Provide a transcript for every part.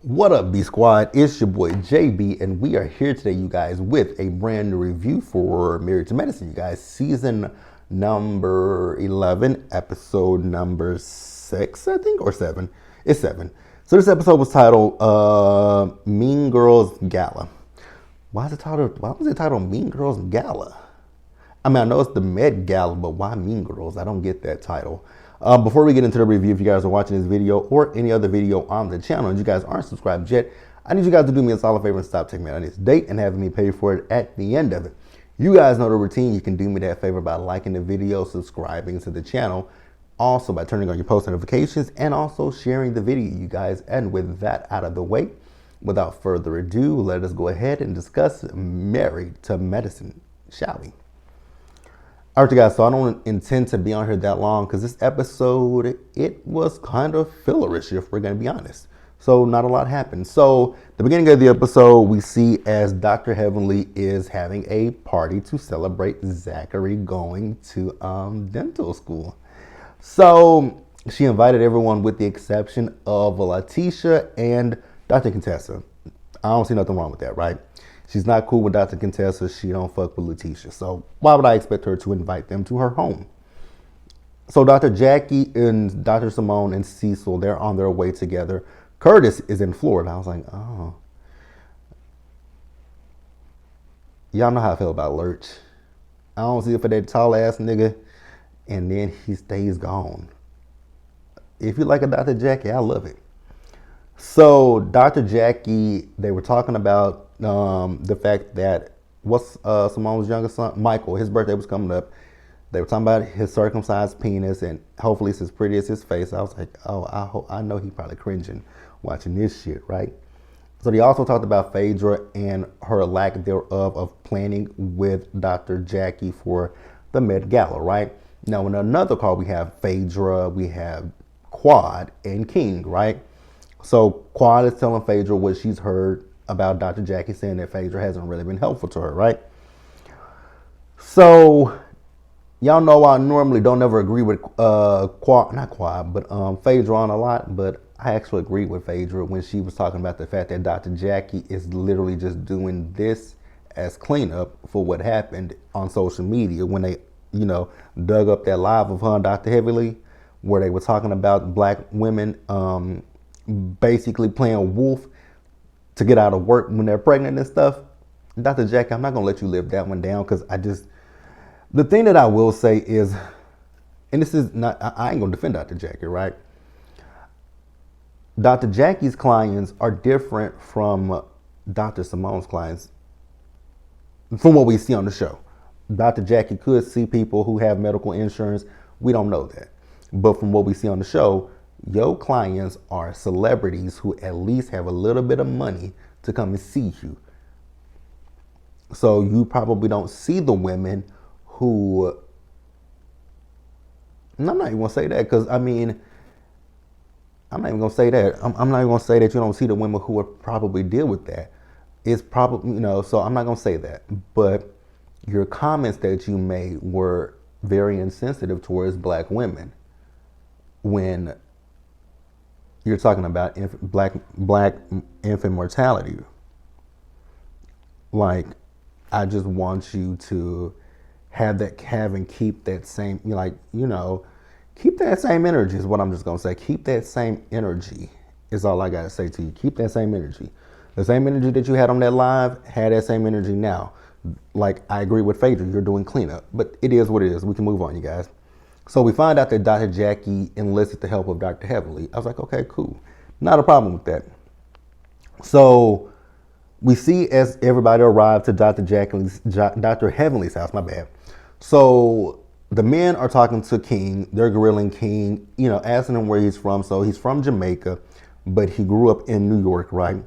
What up, B Squad? It's your boy JB, and we are here today, you guys, with a brand new review for Married to Medicine, you guys. Season number 11, episode number 6, I think, or 7. It's 7. So this episode was titled Mean Girls Gala. Why was it titled Mean Girls Gala? I mean, I know it's the Met Gala, but why Mean Girls? I don't get that title. Before we get into the review, if you guys are watching this video or any other video on the channel and you guys aren't subscribed yet, I need you guys to do me a solid favor and stop taking me on this date and having me pay for it at the end of it. You guys know the routine. You can do me that favor by liking the video, subscribing to the channel, also by turning on your post notifications, and also sharing the video, you guys. And with that out of the way, without further ado, let us go ahead and discuss Married to Medicine, shall we? All right, you guys, so I don't intend to be on here that long because this episode, it was kind of fillerish, if we're going to be honest. So not a lot happened. So the beginning of the episode, we see as Dr. Heavenly is having a party to celebrate Zachary going to dental school. So she invited everyone with the exception of Letitia and Dr. Contessa. I don't see nothing wrong with that, right? She's not cool with Dr. Contessa. She don't fuck with Letitia. So why would I expect her to invite them to her home? So Dr. Jackie and Dr. Simone and Cecil, they're on their way together. Curtis is in Florida. I was like, oh. Y'all know how I feel about Lurch. I don't see it for that tall ass nigga. And then he stays gone. If you like a Dr. Jackie, I love it. So Dr. Jackie, they were talking about the fact that Simone's youngest son, Michael, his birthday was coming up. They were talking about his circumcised penis, and hopefully it's as pretty as his face. I was like, oh, I know he probably cringing watching this shit, right? So they also talked about Phaedra and her lack thereof of planning with Dr. Jackie for the Met Gala, right? Now in another call, we have Phaedra, we have Quad, and King, right? So Quad is telling Phaedra what she's heard about Dr. Jackie, saying that Phaedra hasn't really been helpful to her, right? So y'all know I normally don't ever agree with Phaedra on a lot, but I actually agreed with Phaedra when she was talking about the fact that Dr. Jackie is literally just doing this as cleanup for what happened on social media when they, dug up that live of her and Dr. Heavenly, where they were talking about black women basically playing wolf to get out of work when they're pregnant and stuff. Dr. Jackie, I'm not going to let you live that one down because the thing that I will say is, and this is not, I ain't going to defend Dr. Jackie, right? Dr. Jackie's clients are different from Dr. Simone's clients from what we see on the show. Dr. Jackie could see people who have medical insurance. We don't know that. But from what we see on the show, your clients are celebrities who at least have a little bit of money to come and see you. So you probably don't see the women who, and I'm not even going to say that because, I'm not even going to say that. I'm not even going to say that you don't see the women who would probably deal with that. It's probably, so I'm not going to say that. But your comments that you made were very insensitive towards black women when you're talking about black infant mortality. Like, I just want you to keep that same, keep that same energy is what I'm just going to say. Keep that same energy is all I got to say to you. Keep that same energy. The same energy that you had on that live, had that same energy now. Like, I agree with Phaedra, you're doing cleanup, but it is what it is. We can move on, you guys. So we find out that Dr. Jackie enlisted the help of Dr. Heavenly. I was like, okay, cool. Not a problem with that. So we see as everybody arrived to Dr. Heavenly's house, my bad. So the men are talking to King. They're grilling King, asking him where he's from. So he's from Jamaica, but he grew up in New York, right?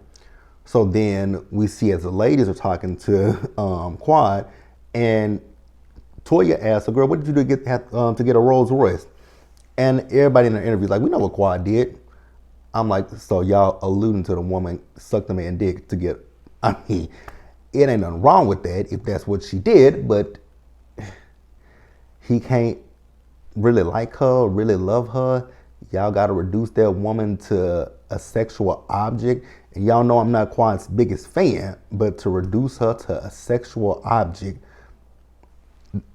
So then we see as the ladies are talking to Quad, and Toya asked the girl, what did you do to get a Rolls Royce? And everybody in the interview is like, we know what Quad did. I'm like, so y'all alluding to the woman sucked the man dick to get, it ain't nothing wrong with that if that's what she did, but he can't really like her, really love her. Y'all got to reduce that woman to a sexual object And y'all know I'm not Quad's biggest fan, but to reduce her to a sexual object,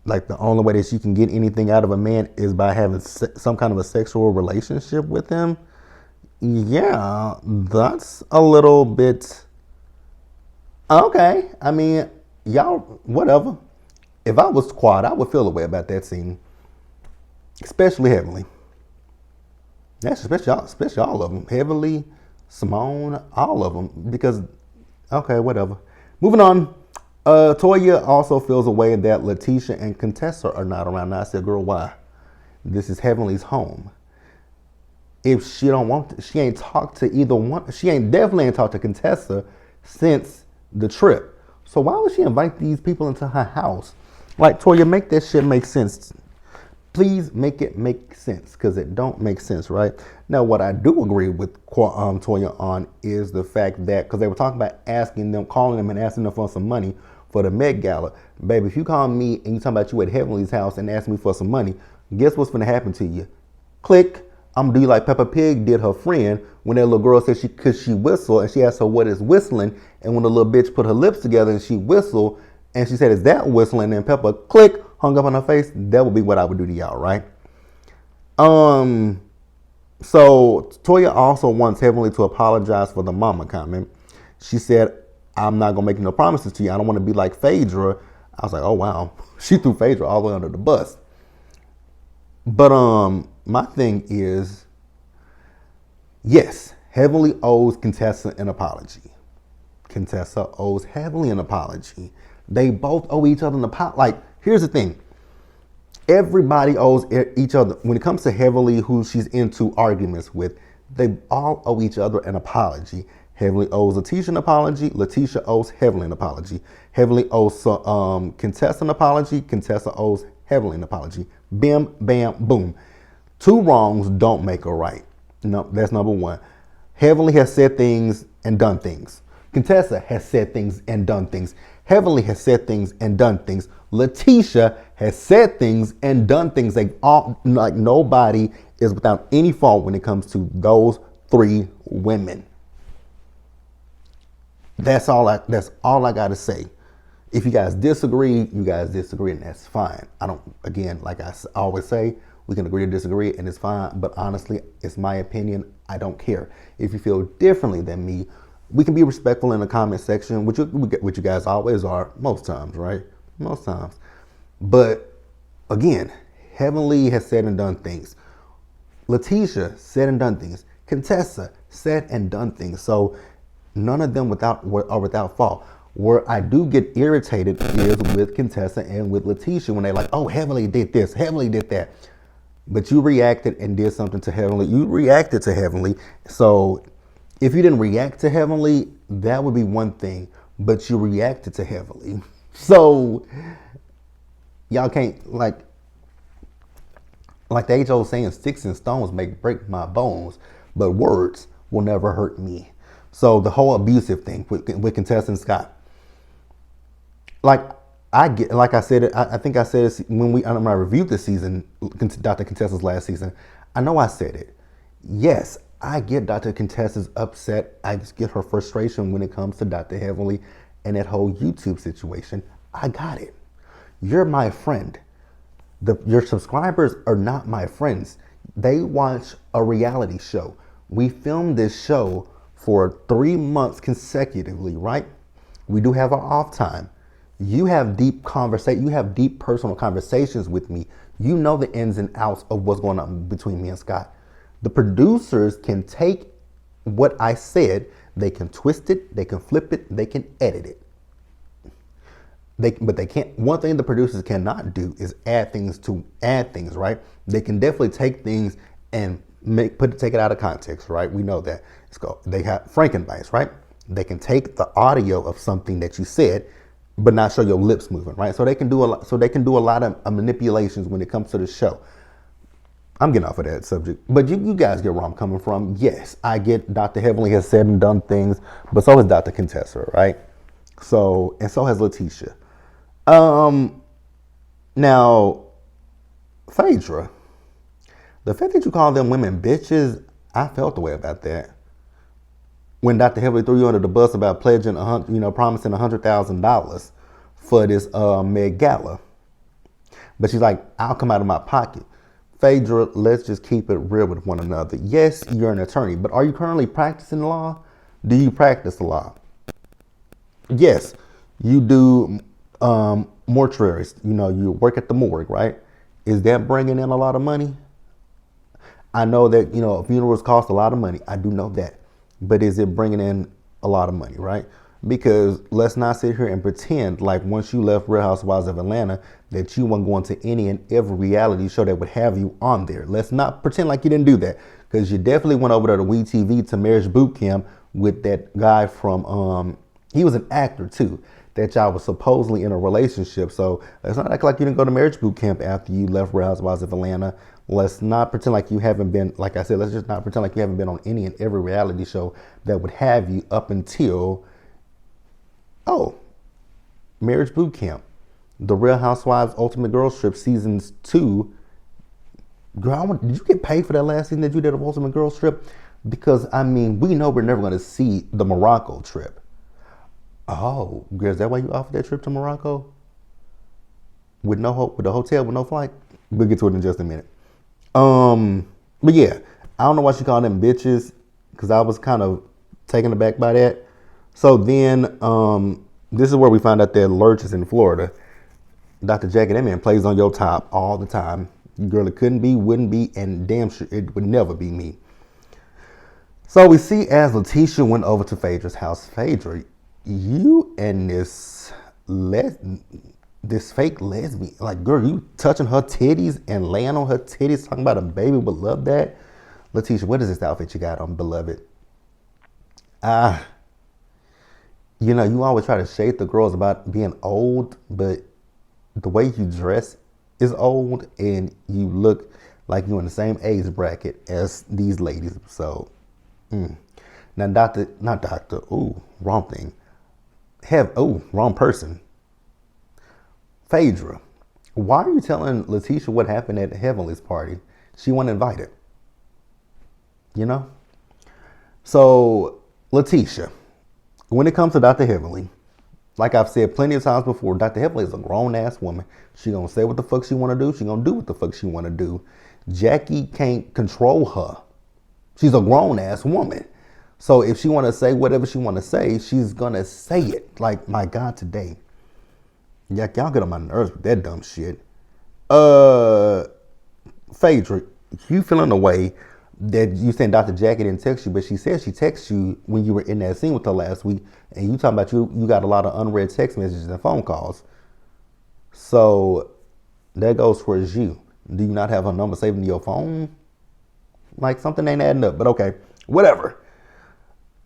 like the only way that she can get anything out of a man is by having some kind of a sexual relationship with him. Yeah, that's a little bit okay. I mean, y'all, whatever. If I was Quad, I would feel a way about that scene, especially Heavenly. That's especially all of them. Heavenly, Simone, all of them. Because, okay, whatever. Moving on. Toya also feels a way that Letitia and Contessa are not around. Now I said, girl, why? This is Heavenly's home. If she don't want to, she ain't talked to either one. She definitely ain't talked to Contessa since the trip. So why would she invite these people into her house? Like, Toya, make that shit make sense. Please make it make sense, because it don't make sense, right? Now, what I do agree with Toya on is the fact that, because they were talking about calling them and asking them for some money for the Met Gala. Baby, if you call me and you talking about you at Heavenly's house and ask me for some money, guess what's going to happen to you? Click. I'm going to do you like Peppa Pig did her friend when that little girl said she whistled, and she asked her what is whistling, and when the little bitch put her lips together and she whistled, and she said, is that whistling? And Peppa, click, hung up on her face. That would be what I would do to y'all, right? So Toya also wants Heavenly to apologize for the mama comment. She said, I'm not gonna make no promises to you. I don't want to be like Phaedra. I was like, oh wow. She threw Phaedra all the way under the bus. But my thing is, yes, Heavenly owes Contessa an apology. Contessa owes Heavenly an apology. They both owe each other an apology. Like, here's the thing. Everybody owes each other. When it comes to Heavenly, who she's into arguments with, they all owe each other an apology. Heavenly owes Letitia an apology. Letitia owes Heavenly an apology. Heavenly owes Contessa an apology. Contessa owes Heavenly an apology. Bim, bam, boom. Two wrongs don't make a right. No, that's number one. Heavenly has said things and done things. Contessa has said things and done things. Heavenly has said things and done things. Letitia has said things and done things. They all, like, nobody is without any fault when it comes to those three women. That's all I got to say. If you guys disagree, and that's fine. I don't, again, like I always say, we can agree to disagree and it's fine. But honestly, it's my opinion. I don't care. If you feel differently than me, we can be respectful in the comment section, which you guys always are most times, right? Most times. But again, Heavenly has said and done things. Letitia said and done things. Contessa said and done things. So none of them are without fault. Where I do get irritated is with Contessa and with Letitia when they're like, oh, Heavenly did this, Heavenly did that. But you reacted and did something to Heavenly. You reacted to Heavenly. So if you didn't react to Heavenly, that would be one thing. But you reacted to Heavenly. So y'all can't, like the age old saying, sticks and stones may break my bones, but words will never hurt me. So the whole abusive thing with Contessa and Scott, I said it. I think I said it when I reviewed this season, Dr. Contessa's last season. I know I said it. Yes, I get Dr. Contessa's upset. I just get her frustration when it comes to Dr. Heavenly and that whole YouTube situation. I got it. You're my friend. Your subscribers are not my friends. They watch a reality show. We filmed this show for 3 months consecutively, right? We do have our off time. You have deep personal conversations with me. You know the ins and outs of what's going on between me and Scott. The producers can take what I said, they can twist it, they can flip it, they can edit it. But they can't. One thing the producers cannot do is add things, right? They can definitely take things and take it out of context, right? We know that. They have Frankenbites, right? They can take the audio of something that you said, but not show your lips moving, right? So they can do a lot of manipulations when it comes to the show. I'm getting off of that subject, but you guys get where I'm coming from. Yes, I get Dr. Heavenly has said and done things, but so has Dr. Contessa, right? So has Letitia. Now, Phaedra, the fact that you call them women bitches, I felt the way about that. when Dr. Heavily threw you under the bus about pledging, promising $100,000 for this Met Gala. But she's like, I'll come out of my pocket. Phaedra, let's just keep it real with one another. Yes, you're an attorney, but are you currently practicing law? Do you practice the law? Yes, you do mortuaries. You work at the morgue, right? Is that bringing in a lot of money? I know that, funerals cost a lot of money. I do know that. But is it bringing in a lot of money, right? Because let's not sit here and pretend like once you left Real Housewives of Atlanta that you weren't going to any and every reality show that would have you on there. Let's not pretend like you didn't do that, because you definitely went over there to WeTV to Marriage Boot Camp with that guy from, he was an actor too, that y'all was supposedly in a relationship. So let's not act like you didn't go to Marriage Boot Camp after you left Real Housewives of Atlanta. Let's not pretend like you haven't been, like I said, let's just not pretend like you haven't been on any and every reality show that would have you up until, Marriage Boot Camp, The Real Housewives Ultimate Girls Trip Seasons 2. Girl, did you get paid for that last season that you did of Ultimate Girls Trip? Because, we know we're never going to see the Morocco trip. Oh, girl, is that why you offered that trip to Morocco? With the hotel, with no flight? We'll get to it in just a minute. But yeah, I don't know why she called them bitches, because I was kind of taken aback by that. So then, this is where we found out that Lurch is in Florida. Dr. Jackie, that man plays on your top all the time. Girl, it couldn't be, wouldn't be, and damn sure it would never be me. So we see as Letitia went over to Phaedra's house, Phaedra, you and this fake lesbian, like, girl, you touching her titties and laying on her titties, talking about a baby would love that. Letitia, what is this outfit you got on, beloved? You always try to shade the girls about being old, but the way you dress is old, and you look like you're in the same age bracket as these ladies. So, now wrong thing. Wrong person. Phaedra, why are you telling Letitia what happened at Heavenly's party? She wasn't invited. So, Letitia, when it comes to Dr. Heavenly, like I've said plenty of times before, Dr. Heavenly is a grown-ass woman. She gonna say what the fuck she want to do. She gonna do what the fuck she want to do. Jackie can't control her. She's a grown-ass woman. So if she want to say whatever she want to say, she's gonna say it. Like, my God, today. Y'all get on my nerves with that dumb shit. Phaedra, you feeling the way that you saying Dr. Jackie didn't text you, but she said she texted you when you were in that scene with her last week, and you talking about you got a lot of unread text messages and phone calls. So that goes towards you. Do you not have her number saved in your phone? Like, something ain't adding up, but okay, whatever.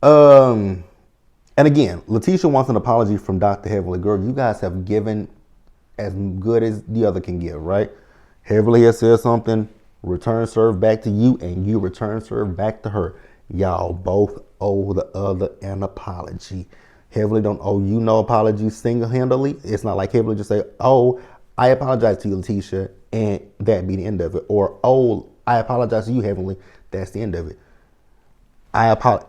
And again, Letitia wants an apology from Dr. Heavily. Girl, you guys have given as good as the other can give, right? Heavily has said something, return serve back to you, and you return serve back to her. Y'all both owe the other an apology. Heavily don't owe you no apology single-handedly. It's not like Heavily just say, oh, I apologize to you, Letitia, and that be the end of it. Or, oh, I apologize to you, Heavenly. That's the end of it. I apologize.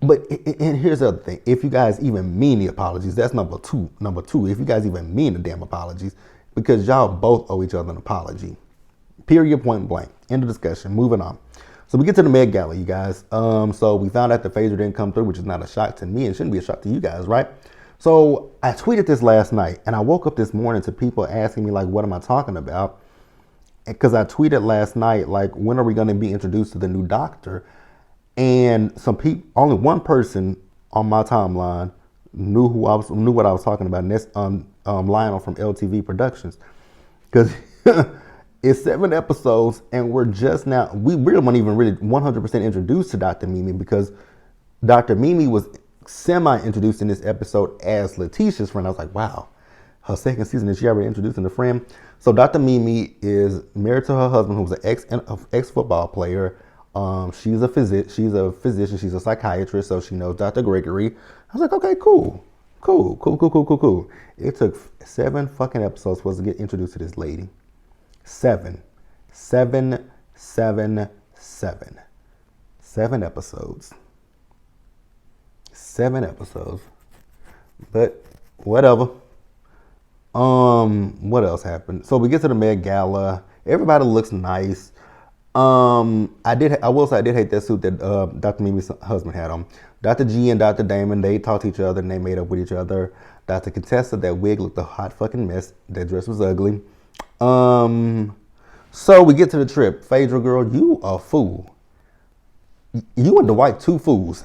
But and here's the other thing. If you guys even mean the apologies, that's number two. Number two, if you guys even mean the damn apologies, because y'all both owe each other an apology. Period, point blank. End of discussion. Moving on. So we get to the Met Gala, you guys. So we found out the Phaedra didn't come through, which is not a shock to me and shouldn't be a shock to you guys, right? So I tweeted this last night, and I woke up this morning to people asking me, like, what am I talking about? Because I tweeted last night, like, when are we going to be introduced to the new doctor? And some people, only one person on my timeline knew what I was talking about, and that's Lionel from LTV Productions, because it's 7 episodes, and we're just now we really weren't even really 100% introduced to Dr. Mimi, because Dr. Mimi was semi-introduced in this episode as Letitia's friend. I was like, wow, her second season, is she already introducing a friend? So Dr. Mimi is married to her husband, who's an ex-football player. She's a physician, she's a psychiatrist, so she knows Dr. Gregory. I was like, okay, cool. It took 7 fucking episodes for us to get introduced to this lady. 7 episodes. 7 episodes. But whatever. What else happened? So we get to the Met Gala. Everybody looks nice. I will say I did hate that suit that Dr. Mimi's husband had on. Dr. G and Dr. Damon, they talked to each other and they made up with each other. Dr. Contessa, that wig looked a hot fucking mess. That dress was ugly. So we get to the trip. Phaedra, girl, you a fool. You and Dwight, two fools.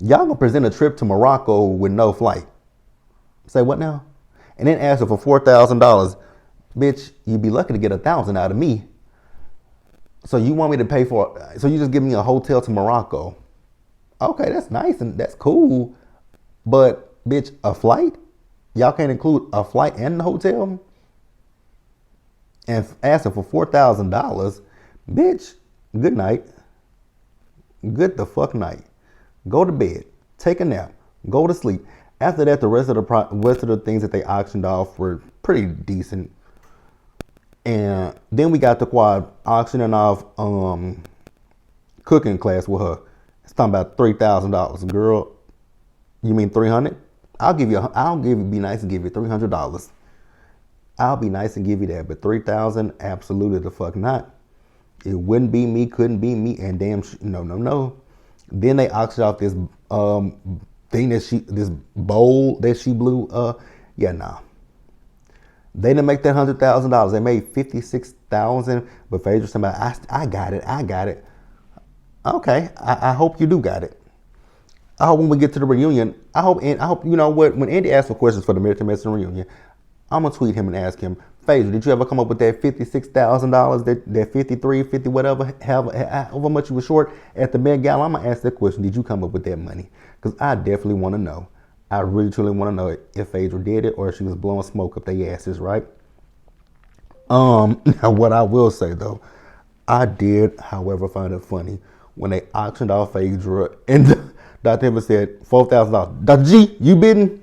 Y'all gonna present a trip to Morocco with no flight. Say what now? And then ask her for $4,000. Bitch, you'd be lucky to get 1,000 out of me. So you want me to pay for, so you just give me a hotel to Morocco. Okay, that's nice and that's cool. But bitch, a flight? Y'all can't include a flight and the hotel? And asking for $4,000? Bitch, good night. Good the fuck night. Go to bed. Take a nap. Go to sleep. After that, the rest of the things that they auctioned off were pretty decent. And then we got the quad auctioning off cooking class with her. It's talking about $3,000. Girl, you mean 300? Be nice and give you $300. I'll be nice and give you that, but 3,000, absolutely the fuck not. It wouldn't be me, couldn't be me, and damn, no. Then they auctioned off this this bowl that she blew. Nah. They didn't make that $100,000. They made $56,000. But Phaedra said, I got it. Okay, I hope you do got it. I hope when we get to the reunion, I hope you know what, when Andy asks for questions for the American Medicine reunion, I'm gonna tweet him and ask him, Phaedra, did you ever come up with that $56,000, that 53, 50, whatever, however much you were short at the Met Gala? I'm gonna ask that question. Did you come up with that money? Because I definitely want to know. I really truly want to know if Phaedra did it or if she was blowing smoke up their asses, right? Now what I will say though, I did, however, find it funny when they auctioned off Phaedra and Dr. Evans said $4,000. Dr. G, you bidding?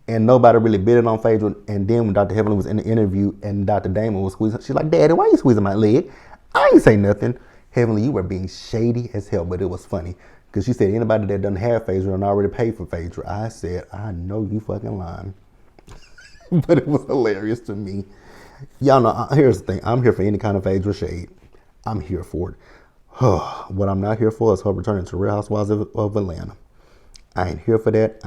And nobody really bidded on Phaedra. And then when Dr. Heavenly was in the interview and Dr. Damon was squeezing, she's like, Daddy, why you squeezing my leg? I ain't say nothing. Heavenly, you were being shady as hell, but it was funny. Because she said anybody that doesn't have Phaedra and already paid for Phaedra. I said, I know you fucking lying. But it was hilarious to me. Y'all know, here's the thing. I'm here for any kind of Phaedra shade. I'm here for it. What I'm not here for is her returning to Real Housewives of Atlanta. I ain't here for that.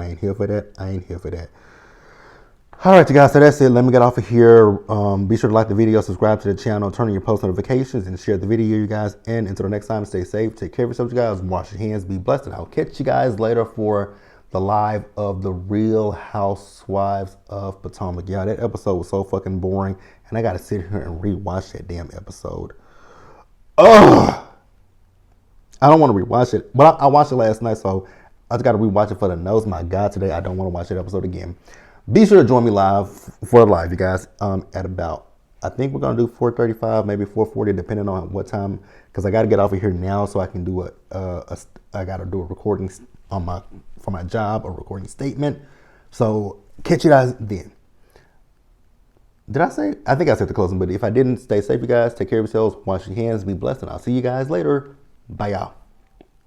All right, you guys, so that's it. Let me get off of here. Be sure to like the video, subscribe to the channel, turn on your post notifications, and share the video, you guys. And until the next time, stay safe, take care of yourselves, you guys, wash your hands, be blessed, and I'll catch you guys later for the live of the Real Housewives of Potomac. Yeah, that episode was so fucking boring, and I got to sit here and rewatch that damn episode. Ugh! I don't want to rewatch it, but I watched it last night, so I just got to rewatch it for the nose. My God, today I don't want to watch that episode again. Be sure to join me live for the live, you guys, at about, I think we're going to do 4:35, maybe 4:40, depending on what time, because I got to get off of here now so I can do I got to do a recording for my job, a recording statement. So catch you guys then. Did I say? I think I said the closing, but if I didn't, stay safe, you guys. Take care of yourselves, wash your hands, be blessed, and I'll see you guys later. Bye, y'all.